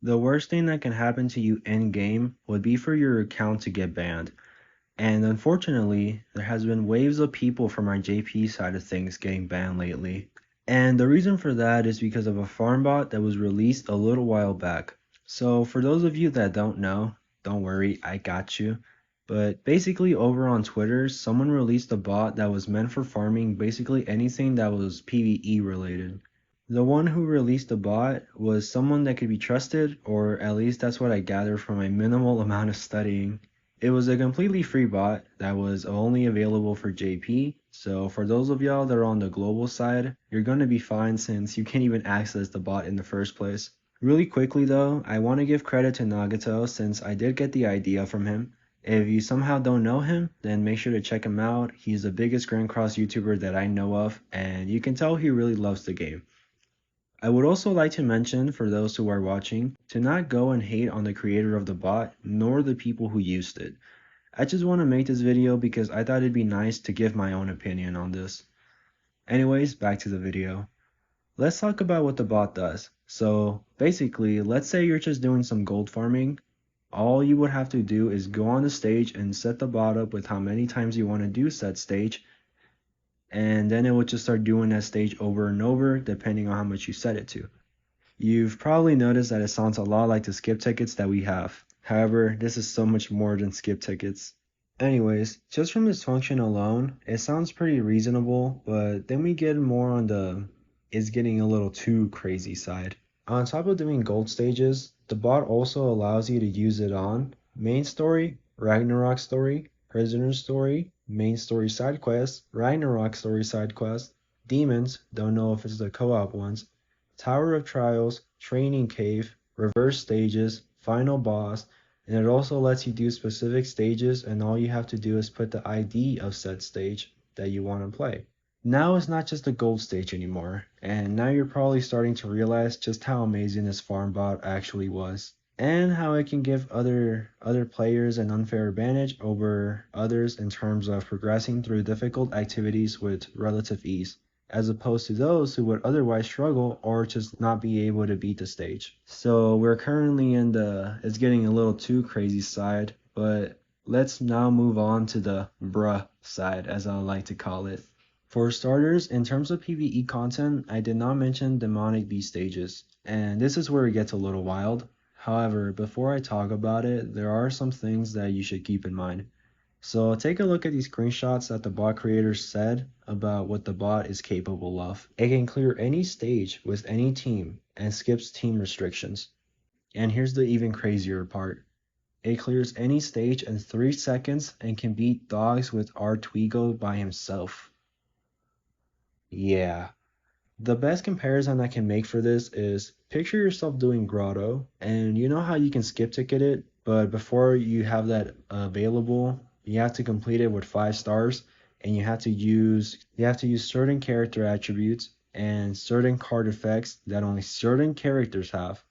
The worst thing that can happen to you in-game would be for your account to get banned. And unfortunately, there has been waves of people from our JP side of things getting banned lately. And the reason for that is because of a farm bot that was released a little while back. So for those of you that don't know, don't worry, I got you. But basically over on Twitter, someone released a bot that was meant for farming basically anything that was PvE related. The one who released the bot was someone that could be trusted, or at least that's what I gathered from my minimal amount of studying. It was a completely free bot that was only available for JP, so for those of y'all that are on the global side, you're gonna be fine since you can't even access the bot in the first place. Really quickly though, I want to give credit to Nagato since I did get the idea from him. If you somehow don't know him, then make sure to check him out. He's the biggest grandcross YouTuber that I know of, and you can tell he really loves the game. I would also like to mention for those who are watching to not go and hate on the creator of the bot nor the people who used it. I just want to make this video because I thought it'd be nice to give my own opinion on this. Anyways, back to the video. Let's talk about what the bot does. So basically, let's say you're just doing some gold farming. All you would have to do is go on the stage and set the bot up with how many times you want to do said stage, and then it will just start doing that stage over and over depending on how much you set it to. You've probably noticed that it sounds a lot like the skip tickets that we have. However, this is so much more than skip tickets. Anyways, just from this function alone, it sounds pretty reasonable, but then we get more on the it's getting a little too crazy side. On top of doing gold stages, the bot also allows you to use it on main story, Ragnarok story, prisoner story, main story side quest, Ragnarok story side quest, demons, don't know if it's the co-op ones, Tower of Trials, Training Cave, reverse stages, final boss, and it also lets you do specific stages, and all you have to do is put the ID of said stage that you want to play. Now it's not just a gold stage anymore, and now you're probably starting to realize just how amazing this farm bot actually was, and how it can give other players an unfair advantage over others in terms of progressing through difficult activities with relative ease, as opposed to those who would otherwise struggle or just not be able to beat the stage. So we're currently in the it's getting a little too crazy side, but let's now move on to the bruh side, as I like to call it. For starters, in terms of PvE content, I did not mention demonic beast stages, and this is where it gets a little wild. However, before I talk about it, there are some things that you should keep in mind. So take a look at these screenshots that the bot creators said about what the bot is capable of. It can clear any stage with any team and skips team restrictions. And here's the even crazier part. It clears any stage in 3 seconds and can beat dogs with Artwigo by himself. Yeah. The best comparison I can make for this is picture yourself doing Grotto, and you know how you can skip ticket it, but before you have that available, you have to complete it with 5 stars, and you have to use certain character attributes and certain card effects that only certain characters have.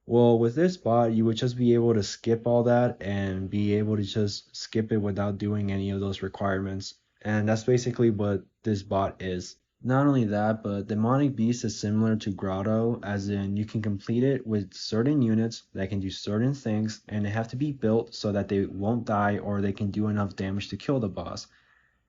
Well, with this bot, you would just be able to skip all that and be able to just skip it without doing any of those requirements. And that's basically what this bot is. Not only that, but Demonic Beast is similar to Grotto, as in you can complete it with certain units that can do certain things, and they have to be built so that they won't die or they can do enough damage to kill the boss.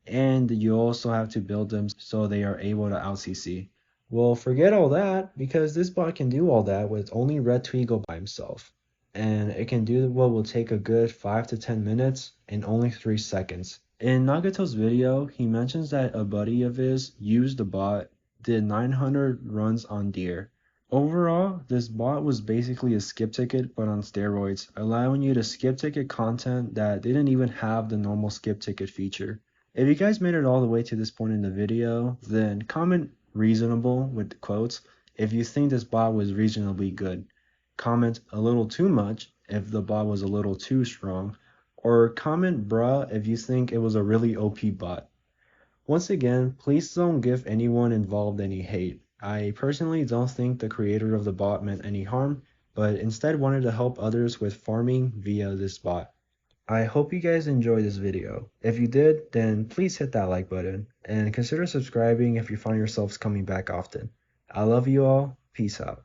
And you also have to build them so they are able to out CC. Well, forget all that, because this bot can do all that with only Red Twigo by himself. And it can do what will take a good 5 to 10 minutes in only 3 seconds. In Nagato's video, he mentions that a buddy of his used the bot, did 900 runs on Deer. Overall, this bot was basically a skip ticket but on steroids, allowing you to skip ticket content that didn't even have the normal skip ticket feature. If you guys made it all the way to this point in the video, then comment reasonable with quotes if you think this bot was reasonably good. Comment a little too much if the bot was a little too strong, or comment bruh if you think it was a really OP bot. Once again, please don't give anyone involved any hate. I personally don't think the creator of the bot meant any harm, but instead wanted to help others with farming via this bot. I hope you guys enjoyed this video. If you did, then please hit that like button, and consider subscribing if you find yourselves coming back often. I love you all. Peace out.